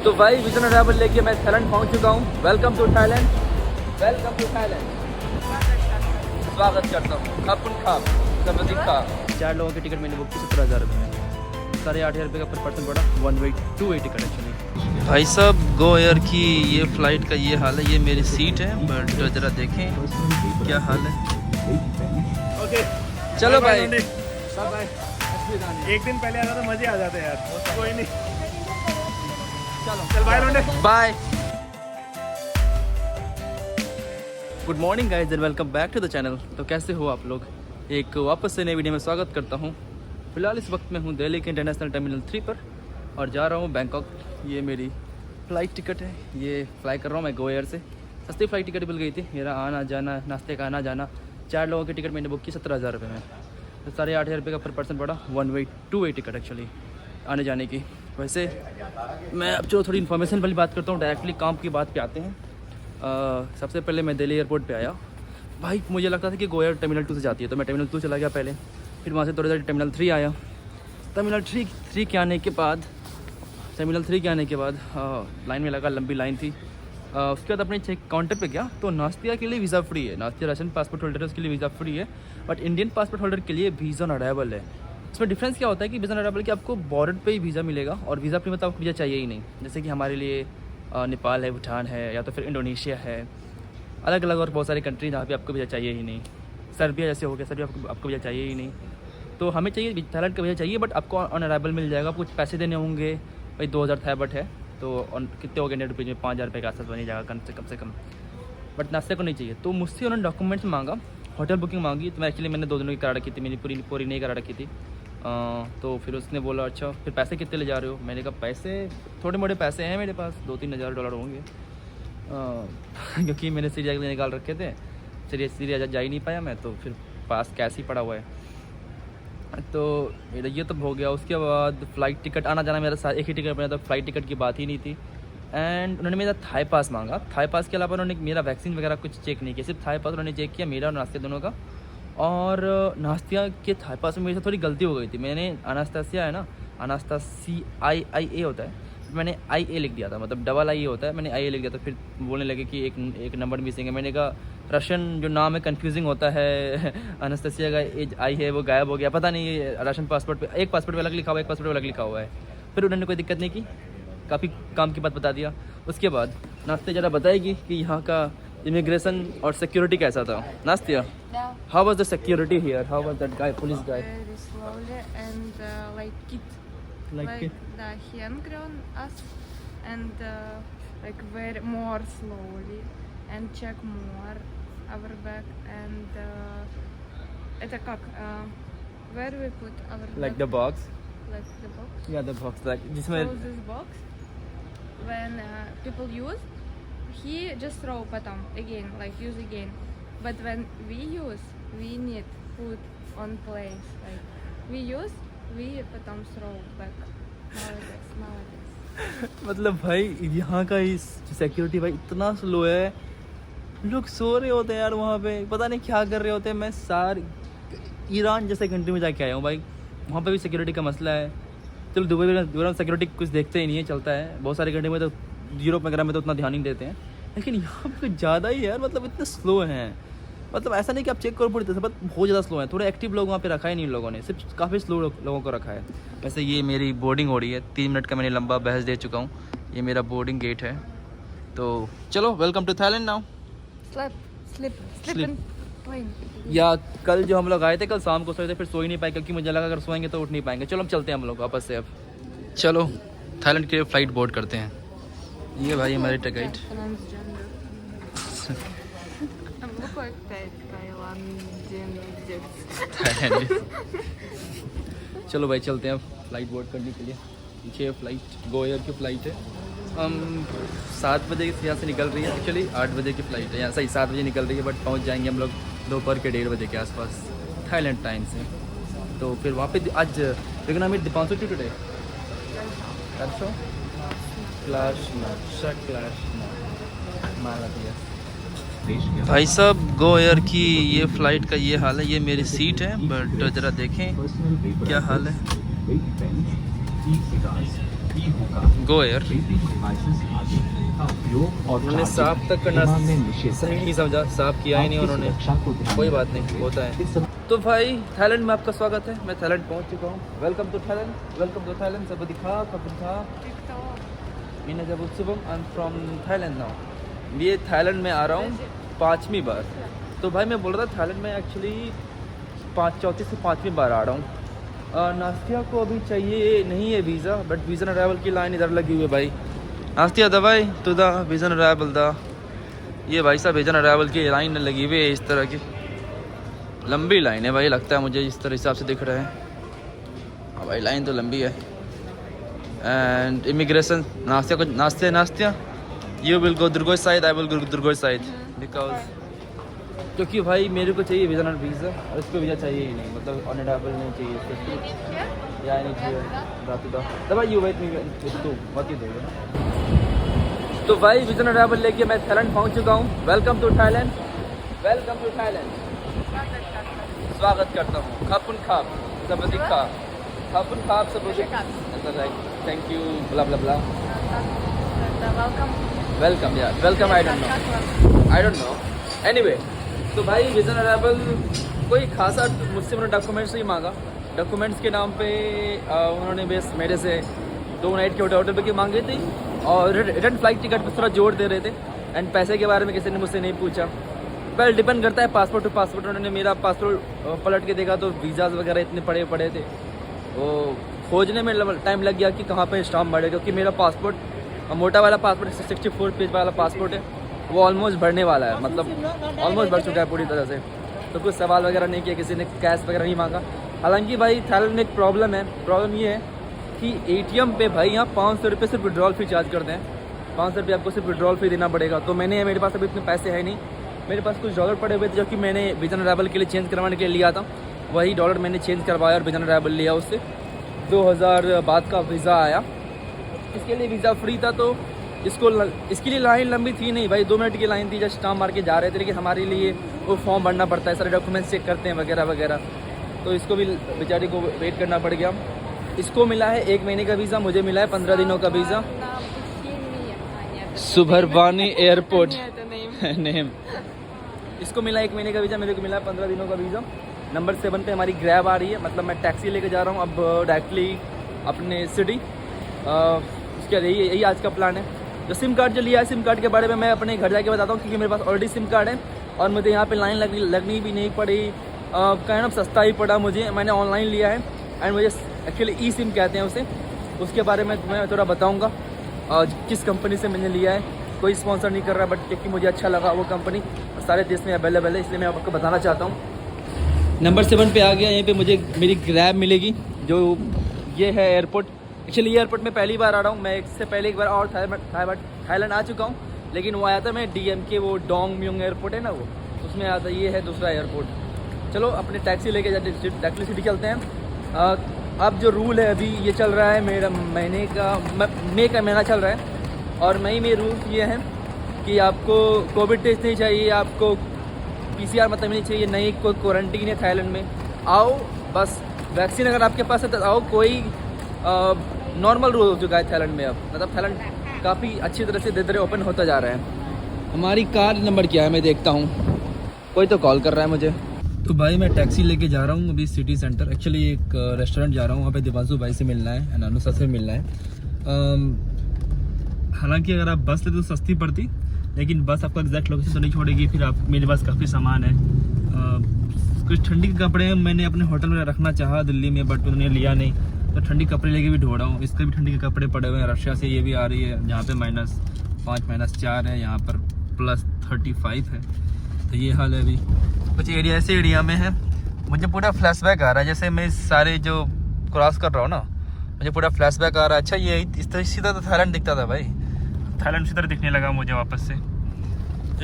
तो भाई vision arrival लेके मैं थाईलैंड पहुंच चुका हूँ। Welcome to Thailand, welcome to Thailand. स्वागत करता हूँ। खापुन खाप सबदी खाप। 4 लोगों की टिकट मैंने बुक की 17,000 रुपये में। 8,500 रुपये का पर पर्सन पड़ा। 1 वे 2 वे टिकट एक्चुअली। भाई साहब गो एयर की ये फ़्लाइट का ये हाल है। ये मेरी सीट है बट ज़रा देखें क्या हाल है। ओके चलो भाई, एक दिन पहले आता तो मजे आ जाते यार। कोई नहीं, चलो चल bye Londe, bye. Good morning guys and welcome back to the channel. तो कैसे हो आप लोग? एक वापस से नई वीडियो में स्वागत करता हूँ। फिलहाल इस वक्त मैं हूँ दिल्ली के इंटरनेशनल टर्मिनल 3 पर और जा रहा हूँ बैंकॉक। ये मेरी फ़्लाइट टिकट है। ये फ्लाई कर रहा हूँ मैं गो एयर से। सस्ती फ़्लाइट टिकट मिल गई थी। मेरा आना जाना, नाश्ते का आना जाना, 4 लोगों की टिकट मैंने बुक की 17,000 रुपये में। तो 8,500 रुपये का पर पर्सन पड़ा। 1 वे 2 वे टिकट एक्चुअली आने जाने की। वैसे मैं अब जो थोड़ी इन्फॉर्मेशन वाली बात करता हूँ, डायरेक्टली काम की बात पे आते हैं। सबसे पहले मैं दिल्ली एयरपोर्ट पे आया। भाई मुझे लगता था कि गो एयर टर्मिनल 2 से जाती है, तो मैं टर्मिनल 2 चला गया पहले। फिर वहाँ से थोड़ी देर टर्मिनल 3 आया। टर्मिनल 3 के आने के बाद लाइन में लगा, लंबी लाइन थी। उसके बाद अपने चेक काउंटर पे गया तो नास्तिया के लिए वीज़ा फ्री है। नास्तिया रशियन पासपोर्ट होल्डर है, उसके लिए वीज़ा फ्री है। बट इंडियन पासपोर्ट होल्डर के लिए वीज़ा ऑन अराइवल है। इसमें डिफरेंस क्या होता है कि वीज़ा ऑन अराइवल के आपको बॉर्डर पे ही वीज़ा मिलेगा और वीज़ा फ्री मतलब आपको वीज़ा चाहिए ही नहीं। जैसे कि हमारे लिए नेपाल है, भूटान है, या तो फिर इंडोनेशिया है, अलग अलग और बहुत सारी कंट्री जहाँ पे आपको वीज़ा चाहिए ही नहीं। सर्बिया जैसे हो गया, सर्बिया आपको वीज़ा चाहिए ही नहीं। तो हमें चाहिए, थाईलैंड का वीज़ा चाहिए, बट आपको ऑन अराइवल मिल जाएगा। कुछ पैसे देने होंगे, भाई 2,000 थाई बट है तो कितने हो गए इंडियन रुपीज़ में, 5,000 रुपये के आसपास बनी जाएगा कम से कम। बट नाश्ते को नहीं चाहिए। तो मुझसे उन्होंने डॉक्यूमेंट्स मांगा, होटल बुकिंग मांगी। तो मैं एक्चुअली मैंने 2 दिनों की करा रखी थी, मेरी पूरी नहीं करा रखी थी। तो फिर उसने बोला अच्छा फिर पैसे कितने ले जा रहे हो? मैंने कहा पैसे थोड़े मोटे पैसे हैं मेरे पास, 2-3 हज़ार डॉलर होंगे। क्योंकि मैंने सीरिया के लिए निकाल रखे थे। सीरिया जा ही नहीं पाया मैं, तो फिर पास कैश ही पड़ा हुआ है। तो मेरा ये तो हो गया। उसके बाद फ़्लाइट टिकट आना जाना मेरा साथ एक ही टिकट बना था, फ़्लाइट टिकट की बात ही नहीं थी। एंड उन्होंने मेरा थाई पास मांगा। थाई पास के अलावा उन्होंने मेरा वैक्सीन वगैरह कुछ चेक नहीं किया, सिर्फ थाई पास उन्होंने चेक किया, मेरा और नास्तिया दोनों का। और नास्तिया के थाई पास में मेरे से थोड़ी गलती हो गई थी। मैंने अनास्तासिया है ना, अनास्तासिया होता है, मैंने IA लिख दिया था, मतलब डबल IA होता है, मैंने IA लिख दिया था। फिर बोलने लगे कि एक नंबर मिसिंग है। मैंने कहा रशियन जो नाम है कन्फ्यूजिंग होता है। अनास्तासिया का I है वो गायब हो गया, पता नहीं ये रशियन पासपोर्ट पे, एक पासपोर्ट पे अलग लिखा हुआ है, एक पासपोर्ट पे अलग लिखा हुआ है। फिर उन्होंने कोई दिक्कत नहीं की, काफ़ी काम की बात बता दिया। उसके बाद नास्तिया ज़रा बताएगी कि यहाँ का इमिग्रेशन और सिक्योरिटी कैसा था। नास्तिया, how was the security here? How was that guy, police guy? Very slowly and Like it? he angry on us and like very more slowly and check more our bag and это как where we put our Like bag? the box? Like the box. Yeah, the box. Like जिसमें So this box when people use, he just throw потом again, like use again. But when we use, we need put on place. Like we use, we потом throw back. молодец. मतलब भाई यहाँ का इस security भाई इतना slow है। लोग सो रहे होते हैं यार वहाँ पे, पता नहीं क्या कर रहे होते हैं। मैं ईरान जैसे कंट्री में जाके आया हूँ भाई, वहाँ पे भी सिक्योरिटी का मसला है। चलो दुबई में सिक्योरिटी कुछ देखते ही नहीं है, चलता है। बहुत सारी कंट्री में तो, यूरोप वगैरह में तो उतना ध्यान नहीं देते हैं, लेकिन यहाँ पे ज़्यादा ही यार, मतलब इतने स्लो हैं। मतलब ऐसा नहीं कि आप चेक करो पूरी तरह से, बट बहुत ज़्यादा स्लो है। थोड़े एक्टिव लोग वहाँ पे रखा ही नहीं लोगों ने, सिर्फ काफ़ी स्लो लोगों को रखा है। वैसे ये मेरी बोर्डिंग हो रही है, 3 मिनट का मैंने लंबा बहस दे चुका हूँ। ये मेरा बोर्डिंग गेट है। तो चलो welcome to Thailand now. Sleep in plane. या कल जो हम लोग आए थे, कल शाम को सोए थे, फिर सो ही नहीं पाए क्योंकि मुझे लगा अगर सोएंगे तो उठ नहीं पाएंगे। चलो हम चलते हैं हम लोग वापस से। अब चलो थाईलैंड के लिए फ़्लाइट बोर्ड करते हैं। ये भाई हमारे टिकट। चलो भाई चलते हैं फ़्लाइट बोर्ड करने के लिए। पीछे फ़्लाइट गो एयर की फ़्लाइट है। हम 7 बजे यहाँ से निकल रही है, एक्चुअली 8 बजे की फ़्लाइट है। यहाँ सही 7 बजे निकल रही है, बट पहुँच जाएंगे हम लोग दोपहर के 1:30 बजे के आसपास थाईलैंड टाइम से। तो फिर वहाँ पे आज लेकिन हमें दीपांशु टुडे भाई साहब गो एयर की ये फ़्लाइट का ये हाल है। ये मेरी सीट है बट ज़रा देखें क्या हाल है। Go Air. उन्होंने साफ तक करना सही नहीं समझा, साफ किया ही नहीं उन्होंने। कोई बात नहीं, होता है। तो भाई थाईलैंड में आपका स्वागत है। मैं थाईलैंड पहुंच चुका हूँ। Welcome to Thailand, welcome to Thailand. सब दिखा कब था मीना जब उत्सवम। I am from Thailand now. ये थाईलैंड में आ रहा हूँ 5वीं बार। तो भाई मैं बोल रहा था थाईलैंड में एक्चुअली 4थी से 5वीं बार आ रहा हूँ। नास्तिया को अभी चाहिए नहीं है वीज़ा, बट वीज़ा अराइवल की लाइन इधर लगी हुई है भाई। नास्तिया दवाई तो दा वीज़ा अराइवल दा। ये भाई साहब वीज़ा अराइवल की लाइन लगी हुई है, इस तरह की लंबी लाइन है भाई, लगता है मुझे इस तरह हिसाब से दिख रहा है। हाँ भाई लाइन तो लंबी है। And immigration नास्तिया you will go दुर्गोज side, I will go दुर्गोज side because क्योंकि भाई मेरे को चाहिए वीज़ा और इसको वीज़ा चाहिए ही नहीं, मतलब ऑनरेबल नहीं चाहिए इसको। या नहीं चाहिए दबा यू वेट मी टू बहुत ही देगा। तो भाई वीज़ा ऑनरेबल लेके मैं थाईलैंड पहुंच चुका हूँ। Welcome to Thailand, welcome to Thailand. स्वागत करता हूँ। खापुन खाप सब दिखा, खापुन खाप सब thank you blah blah blah. Welcome यार, welcome. I don't know anyway. तो भाई वीज़ा अराइवल कोई खासा मुझसे उन्होंने डॉक्यूमेंट्स नहीं मांगा। डॉक्यूमेंट्स के नाम पे उन्होंने बस मेरे से 2 नाइट के होटल पे की मांगी थी और रिटर्न फ्लाइट टिकट पर थोड़ा जोड़ दे रहे थे। एंड पैसे के बारे में किसी ने मुझसे नहीं पूछा। वेल डिपेंड करता है पासपोर्ट टू पासपोर्ट। उन्होंने मेरा पासपोर्ट पलट के देखा तो वीज़ाज वगैरह इतने पड़े थे, वो खोजने में टाइम लग गया कि कहाँ पे स्टाम्प बढ़े, क्योंकि मेरा पासपोर्ट मोटा वाला पासपोर्ट 64 पेज वाला पासपोर्ट है, वो ऑलमोस्ट भरने वाला है, मतलब ऑलमोस्ट भर चुका है पूरी तरह से। तो कुछ सवाल वगैरह नहीं किया, किसी ने कैश वगैरह नहीं मांगा। हालांकि भाई थाईलैंड में एक प्रॉब्लम है। प्रॉब्लम ये है कि ATM पे भाई यहाँ 500 रुपये सिर्फ विड्रॉल फी चार्ज करते हैं। 500 रुपये आपको सिर्फ विड्रॉल फी देना पड़ेगा। तो मेरे पास अभी इतने पैसे है नहीं। मेरे पास कुछ डॉलर पड़े हुए थे जो कि मैंने वीज़ा अराइवल के लिए चेंज करवाने के लिए लिया था। वही डॉलर मैंने चेंज करवाया और वीज़ा अराइवल लिया। उससे 2000 बाद का वीज़ा आया। इसके लिए वीज़ा फ्री था, तो इसके लिए लाइन लंबी थी नहीं भाई, 2 मिनट की लाइन थी। जस्ट स्टाम्प मार के जा रहे थे, लेकिन हमारे लिए वो फॉर्म भरना पड़ता है, सारे डॉक्यूमेंट्स चेक करते हैं वगैरह वगैरह। तो इसको भी बेचारी को वेट करना पड़ गया। इसको मिला है 1 महीने का वीज़ा, मुझे मिला है 15 दिनों का वीज़ा। सुभरवानी airport name. इसको मिला 1 महीने का वीज़ा, मेरे को मिला 15 दिनों का वीज़ा। नंबर 7 पे हमारी ग्रैब आ रही है, मतलब मैं टैक्सी लेके जा रहा हूँ अब डायरेक्टली अपने सिटी। उसके लिए यही आज का प्लान है। जो सिम कार्ड जो लिया है, सिम कार्ड के बारे में मैं अपने घर जाके बताता हूँ, क्योंकि मेरे पास ऑलरेडी सिम कार्ड है और मुझे यहाँ पे लाइन लगनी भी नहीं पड़ी। काइंड ऑफ सस्ता ही पड़ा मुझे। मैंने ऑनलाइन लिया है एंड मुझे एक्चुअली ई सिम कहते हैं उसे। उसके बारे में मैं थोड़ा बताऊँगा किस कंपनी से मैंने लिया है। कोई स्पॉन्सर नहीं कर रहा, बट क्योंकि मुझे अच्छा लगा वो कंपनी, सारे देश में अवेलेबल है, इसलिए मैं आपको बताना चाहता हूँ। नंबर 7 पे आ गया। यहीं पे मुझे मेरी ग्रैब मिलेगी, जो ये है एयरपोर्ट। एक्चुअली एयरपोर्ट में पहली बार आ रहा हूँ मैं। इससे पहले एक बार और थाईलैंड आ चुका हूँ, लेकिन वो आया था मैं DMK, वो डोंग म्योंग एयरपोर्ट है ना, वो उसमें आया था। ये है दूसरा एयरपोर्ट। चलो अपने टैक्सी लेके डायरेक्टली सिटी चलते हैं। अब जो रूल है अभी ये चल रहा है, मेरा मई का महीना चल रहा है और मई में रूल ये है कि आपको कोविड टेस्ट नहीं चाहिए, आपको PCR मतलब नहीं चाहिए, नहीं कोई क्वारंटीन है थाईलैंड में। आओ बस, वैक्सीन अगर आपके पास है तो आओ। कोई नॉर्मल रूल हो चुका है थाईलैंड में अब, मतलब थाईलैंड काफ़ी अच्छी तरह से धीरे धीरे ओपन होता जा रहा है। हमारी कार नंबर क्या है मैं देखता हूँ, कोई तो कॉल कर रहा है मुझे। तो भाई मैं टैक्सी लेके जा रहा हूँ अभी सिटी सेंटर। एक्चुअली एक रेस्टोरेंट जा रहा हूँ, वहाँ पे दिवांशु भाई से मिलना है एंड अनुसा से मिलना है। हालांकि अगर आप बस लेते तो सस्ती पड़ती, लेकिन बस आपको एग्जैक्ट लोकेशन तो नहीं छोड़ेगी। फिर आप मेरे पास काफ़ी सामान है, कुछ ठंडी के कपड़े मैंने अपने होटल में रखना चाहा दिल्ली में, बट उन्होंने लिया नहीं, तो ठंडी कपड़े लेके भी ढो रहा हूँ। इसके भी ठंडी के कपड़े पड़े हुए हैं। रशिया से ये भी आ रही है, जहाँ पे -5 -4 है, यहाँ पर +35 है। तो ये हाल है अभी। कुछ एरिया ऐसे एरिया में है, मुझे पूरा फ्लैशबैक आ रहा है, जैसे मैं सारे जो क्रॉस कर रहा हूँ ना, मुझे पूरा फ्लैशबैक आ रहा है। अच्छा ये इस तरह सीधा तो थाईलैंड दिखता था भाई, थाईलैंड इसी तरह दिखने लगा मुझे वापस से।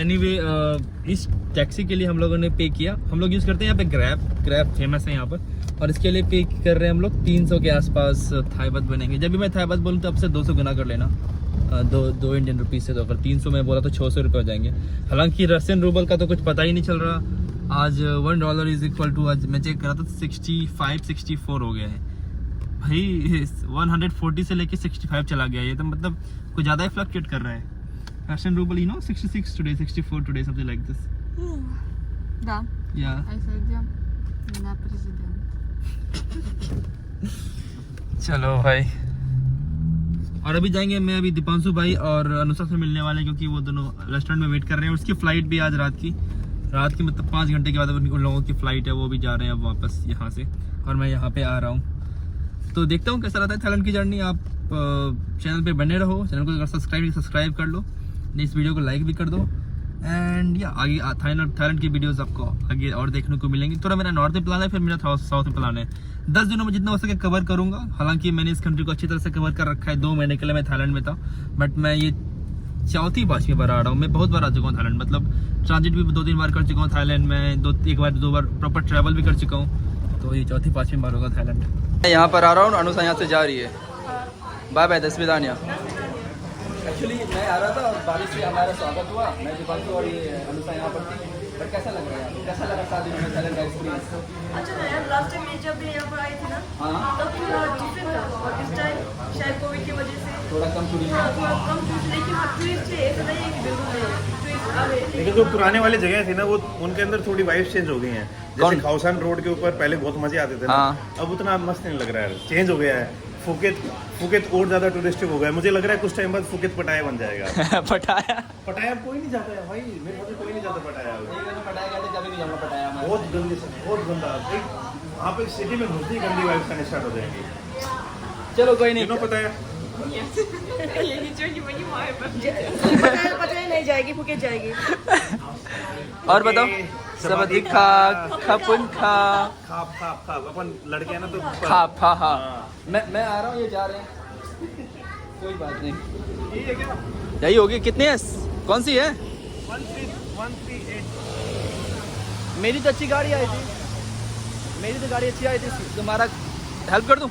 एनीवे इस टैक्सी के लिए हम लोगों ने पे किया। हम लोग यूज़ करते हैं यहाँ पे ग्रैब फेमस है यहाँ पर, और इसके लिए पे कर रहे हैं हम लोग 300 के आसपास थाई बात बनेंगे। जब भी मैं थाई बात बोलूँ तो आपसे 200 गुना कर लेना, 2 इंडियन रुपीज़ से। तो अगर 300 में बोला तो 600 रुपये हो जाएंगे। हालांकि रशियन रूबल का तो कुछ पता ही नहीं चल रहा। आज $1 इज इक्वल टू, आज मैं चेक करा था 65-64 हो गया है। भाई 140 से लेके 65 चला गया, ये तो मतलब कुछ ज़्यादा ही फ्लक्चुएट कर रहा है। Russian ruble, you know, 66 today, 64 today, something like this. Да. Yeah. I said yeah. На президент. चलो भाई। और अभी जाएंगे, मैं अभी दीपांशु भाई और अनुषा से मिलने वाले हैं, क्योंकि वो दोनों रेस्टोरेंट में वेट कर रहे हैं। उसकी फ़्लाइट भी आज रात की मतलब 5 घंटे के बाद उन लोगों की फ़्लाइट है, वो भी जा रहे हैं अब वापस यहाँ से, और मैं यहाँ पे आ रहा हूँ। तो देखता हूँ कैसा रहता है थाईलैंड की जर्नी। आप चैनल पे बने रहो, चैनल को अगर सब्सक्राइब कर लो, इस वीडियो को लाइक भी कर दो। एंड या आगे थाईलैंड की वीडियोस आपको आगे और देखने को मिलेंगी। थोड़ा मेरा नॉर्थ में प्लान है, फिर मेरा साउथ में प्लान है। 10 दिनों में जितना हो सके कवर करूँगा। हालांकि मैंने इस कंट्री को अच्छी तरह से कवर कर रखा है। 2 महीने के लिए मैं थाईलैंड में था, बट मैं ये 4थी 5वीं बार आ रहा हूँ। मैं बहुत बार आ चुका हूँ थाईलैंड, मतलब ट्रांजिट भी 2-3 बार कर चुका हूँ थाईलैंड में, 2 बार प्रॉपर ट्रैवल भी कर चुका हूँ। तो ये 4थी 5वीं बार होगा थाईलैंड। मैं यहाँ पर आ रहा हूँ, अनुषा यहाँ से जा रही है। Bye bye, Dasvidaniya. एक्चुअली मैं आ रहा था और बारिश से हमारा स्वागत हुआ। मैं दीपांशु और ये अनुषा यहाँ पर थी। बट कैसा लग रहा है, कैसा लगा 7 दिनों में थाईलैंड का एक्सपीरियंस? अच्छा ना यार, लास्ट टाइम मैं जब यहाँ पर आई थी ना, हाँ तब थोड़ा डिफरेंट था, और इस टाइम शायद कोविड की वजह से थोड़ा कम टूरिस्ट। हाँ थोड़ा कम टूरिस्ट, लेकिन हाँ टूरिस्ट है, ऐसा नहीं है कि बिल्कुल नहीं टूरिस्ट आ रहे। लेकिन जो पुराने वाली जगह थी ना, वो उनके अंदर थोड़ी वाइब्स चेंज हो गई हैं। जैसे खाउसान रोड के ऊपर पहले बहुत मजे आते थे ना, अब उतना मस्त नहीं लग रहा है, चेंज हो गया है। फुकेत और ज्यादा टूरिस्टिक हो गया है। मुझे लग रहा है कुछ टाइम बाद फुकेत पटाया बन जाएगा। पटाया अब कोई नहीं जाता है भाई, मेरे घर में कोई नहीं जाता पटाया। पटाया कहते कभी नहीं जाऊँगा पटाया। बहुत गंदी से, बहुत गंदा। वहाँ पे सिटी में घुसती गंदी वाइब्स आने स्टार्ट हो जाएंगी। चलो कोई नहीं। पटाया ये नичего не понимаю вообще। पता ही नहीं जाएगी, फुकेत जाएगी। और बताओ, सब दिखा खपुन खा खाप अपन लड़के हैं ना, तो खाप हा हा। मैं आ रहा हूँ, ये जा रहे हैं। कोई बात नहीं, यही होगी। कितनी है, कौन सी है? 138। मेरी तो अच्छी गाड़ी आई थी, मेरी तो गाड़ी अच्छी आई थी। तुम्हारा हेल्प कर दूँ?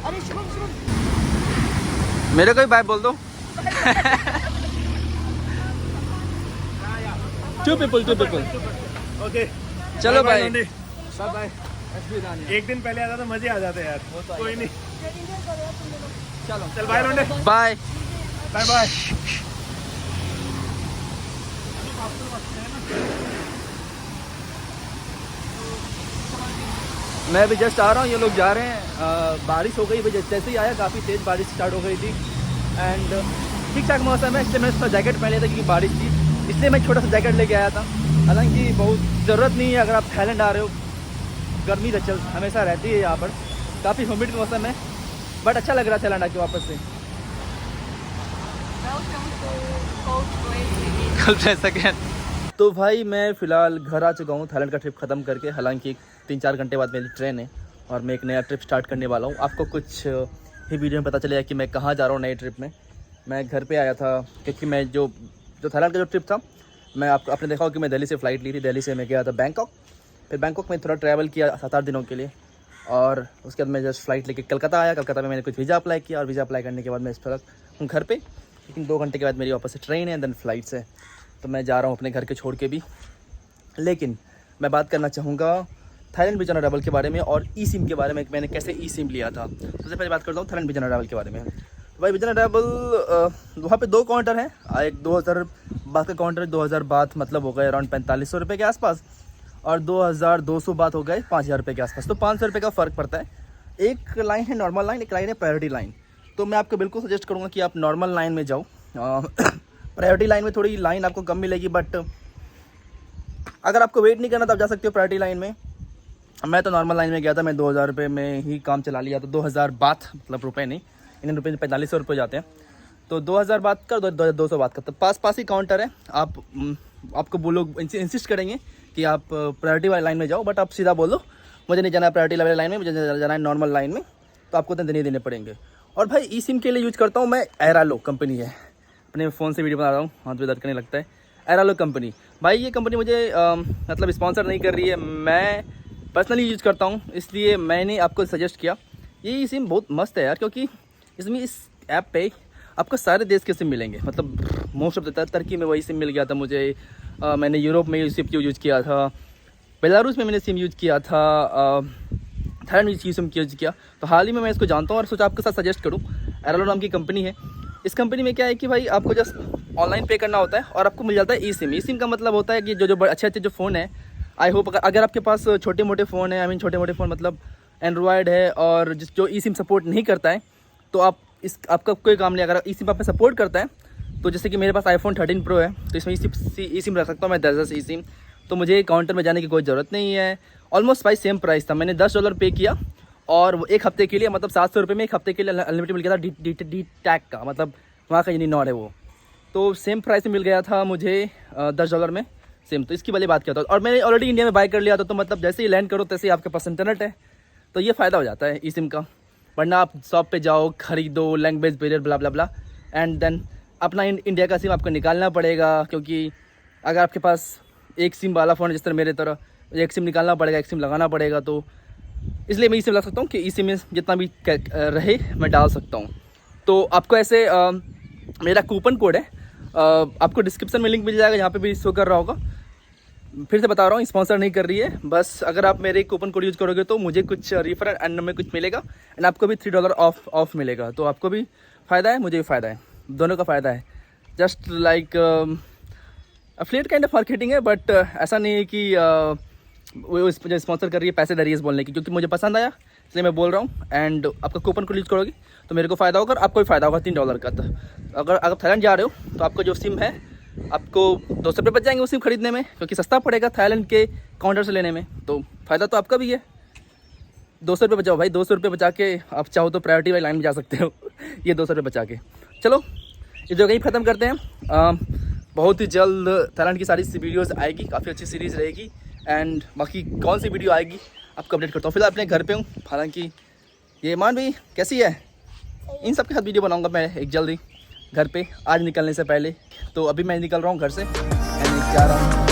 अरे शुभम मेरे को ही बाय बोल दो। 2 people। ओके चलो बाय बाय। बाय। एक दिन पहले आता तो मजे आ जाते यार। कोई नहीं, चलो चल बाय रोंडे। Bye bye. मैं अभी जस्ट आ रहा हूँ, ये लोग जा रहे हैं। बारिश हो गई, जैसे ही आया काफ़ी तेज़ बारिश स्टार्ट हो गई थी। एंड ठीक ठाक मौसम है, इसलिए मैं थोड़ा जैकेट पहन लिया था क्योंकि बारिश थी, इसलिए मैं छोटा सा जैकेट लेके आया था। हालांकि बहुत ज़रूरत नहीं है अगर आप थाईलैंड आ रहे हो। गर्मी तो हमेशा रहती है यहाँ पर, काफ़ी ह्यूमिड मौसम है, बट अच्छा लग रहा है थाईलैंड आके वापस से। तो भाई मैं फ़िलहाल घर आ चुका हूँ थाईलैंड का ट्रिप ख़त्म करके। हालांकि 3-4 घंटे बाद मेरी ट्रेन है और मैं एक नया ट्रिप स्टार्ट करने वाला हूँ। आपको कुछ ही वीडियो में पता चलेगा कि मैं कहाँ जा रहा हूँ नए ट्रिप में। मैं घर पे आया था क्योंकि मैं जो थाईलैंड का जो ट्रिप था, मैं आपने देखा हो कि मैं दिल्ली से फ़्लाइट ली थी। दिल्ली से मैं गया था बैंकॉक, फिर बैंकॉक में थोड़ा ट्रैवल किया 7-8 दिनों के लिए, और उसके बाद मैं जस्ट फ़्लाइट लेके कलकत्ता आया। कलकत्ता में मैंने कुछ वीज़ा अप्लाई किया, और वीज़ा अप्लाई करने के बाद मैं इस वक्त हूँ घर पे। लेकिन 2 घंटे के बाद मेरी वापस से ट्रेन है, देन फ्लाइट से, तो मैं जा रहा हूँ अपने घर के छोड़ के भी। लेकिन मैं बात करना चाहूँगा थाईलैंड वीज़ा ट्रैवल के बारे में और ई सिम के बारे में, मैंने कैसे ई सिम लिया था। सबसे पहले बात करता हूँ थाईलैंड वीज़ा ट्रैवल के बारे में। तो भाई वीज़ा ट्रैवल वहाँ पे 2 काउंटर हैं। एक 2000 बात का काउंटर, 2000 बात मतलब हो गए अराउंड 4500 रुपये के आसपास, और 2200 बात हो गए 5000 रुपये के आसपास। तो 500 रुपये का फ़र्क पड़ता है। एक लाइन है नॉर्मल लाइन, एक लाइन है प्रायोरिटी लाइन। तो मैं आपको बिल्कुल सजेस्ट करूँगा कि आप नॉर्मल लाइन में जाओ। प्रायोरिटी लाइन में थोड़ी लाइन आपको कम मिलेगी, बट अगर आपको वेट नहीं करना तो आप जा सकते हो प्रायोरिटी लाइन में। मैं तो नॉर्मल लाइन में गया था, मैं 2000 रुपये में ही काम चला लिया। तो 2000 बात मतलब रुपये नहीं, इंडियन रुपये 4500 रुपये जाते हैं। तो 2000 बात का 200 बात का, तो पास ही काउंटर है। आपको वो लोग इंसिस्ट करेंगे कि आप प्रायोरिटी वाली लाइन में जाओ, बट आप सीधा बोलो मुझे नहीं जाना प्रायोरिटी वाली लाइन में, मुझे जाना है नॉर्मल लाइन में, तो आपको उतने देने पड़ेंगे। और भाई ई सिम के लिए यूज़ करता हूँ मैं एरालो कंपनी है। अपने फ़ोन से वीडियो बना रहा हूँ, हाथ में दर्द करने लगता है। एरालो कंपनी, भाई ये कंपनी मुझे मतलब स्पॉन्सर नहीं कर रही है, मैं पर्सनली यूज़ करता हूँ, इसलिए मैंने आपको सजेस्ट किया। ये ई सिम बहुत मस्त है यार, क्योंकि इसमें इस ऐप पे आपको सारे देश के सिम मिलेंगे। मतलब मोस्ट ऑफ द टर्की में वही सिम मिल गया था मुझे। मैंने यूरोप में सिम यूज़ किया था, बेलारूस में मैंने सिम यूज़ किया था, थाईलैंड में ई सिम यूज़ किया। तो हाल ही में मैं इसको जानता हूँ और सोचा आपके साथ सजेस्ट करूँ। एरोलो नाम की कंपनी है। इस कंपनी में क्या है कि भाई आपको जस्ट ऑनलाइन पे करना होता है और आपको मिल जाता है ई सिम। ई सिम का मतलब होता है कि जो अच्छे जो फ़ोन है, आई होप अगर आपके पास छोटे मोटे फ़ोन है, आई मीन छोटे मोटे फ़ोन मतलब एंड्रॉयड है और जो ई सिम सपोर्ट नहीं करता है, तो आपका कोई काम नहीं। अगर ई सिम आप में सपोर्ट करता है, तो जैसे कि मेरे पास iPhone 13 Pro है, तो इसमें ई सिम रख सकता हूँ मैं 10 ई सिम। तो मुझे काउंटर में जाने की कोई ज़रूरत नहीं है। ऑलमोस्ट भाई सेम प्राइस था। मैंने $10 पे किया और वो एक हफ्ते के लिए, मतलब 700 रुपये में एक हफ्ते के लिए अनलिमिटेड मिल गया था। डी टैग का मतलब वहाँ का यूनिनॉर है वो। तो सेम प्राइस में मिल गया था मुझे $10 में सेम। तो इसकी वाली बात किया था और मैंने ऑलरेडी इंडिया में बाय कर लिया था। तो मतलब जैसे ही लैंड करो तैसे ही आपके पास इंटरनेट है, तो ये फ़ायदा हो जाता है ई सिम का। वरना आप शॉप पे जाओ, खरीदो, language barrier blah blah blah, and then अपना इंडिया का सिम आपको निकालना पड़ेगा। क्योंकि अगर आपके पास एक सिम वाला फ़ोन जिस तरह मेरे तरह, एक सिम निकालना पड़ेगा, एक सिम लगाना पड़ेगा। तो इसलिए मैं ई सिम लगा सकता हूँ कि ई सिम में जितना भी रहे मैं डाल सकता हूँ। तो आपको ऐसे मेरा कूपन कोड है, आपको डिस्क्रिप्शन में लिंक मिल जाएगा, यहाँ पे भी शो कर रहा होगा। फिर से बता रहा हूँ, स्पॉन्सर नहीं कर रही है, बस अगर आप मेरे कूपन कोड यूज़ करोगे तो मुझे कुछ रिफर एंड में कुछ मिलेगा एंड आपको भी $3 ऑफ मिलेगा। तो आपको भी फ़ायदा है, मुझे भी फ़ायदा है, दोनों का फ़ायदा है। Just like affiliate kind of marketing है, बट ऐसा नहीं है कि वो मुझे स्पॉन्सर कर रही है, पैसे दे रही है इस बोलने की, क्योंकि मुझे पसंद आया इसलिए मैं बोल रहा हूँ। एंड आपका कूपन कोड यूज़ करोगे तो मेरे को फ़ायदा होगा और आपको भी फ़ायदा होगा $3 का। तो अगर थाईलैंड जा रहे हो तो आपको जो सिम है आपको $200 बच जाएंगे वो सिम खरीदने में, क्योंकि सस्ता पड़ेगा थाईलैंड के काउंटर से लेने में। तो फ़ायदा तो आपका भी है। $200 बचाओ भाई, $200 बचा के आप चाहो तो प्रायोरिटी वाली लाइन में जा सकते हो ये $200 बचा के। चलो इस जगह ही ख़त्म करते हैं। बहुत ही जल्द थाईलैंड की सारी वीडियोज़ आएगी, काफ़ी अच्छी सीरीज़ रहेगी। एंड बाकी कौन सी वीडियो आएगी आपको अपडेट करता हूँ। फिलहाल अपने घर पे हूँ, हालांकि ये मान भी कैसी है, इन सब के साथ वीडियो बनाऊंगा मैं एक जल्दी घर पे, आज निकलने से पहले। तो अभी मैं निकल रहा हूँ घर से एंड जा रहा हूँ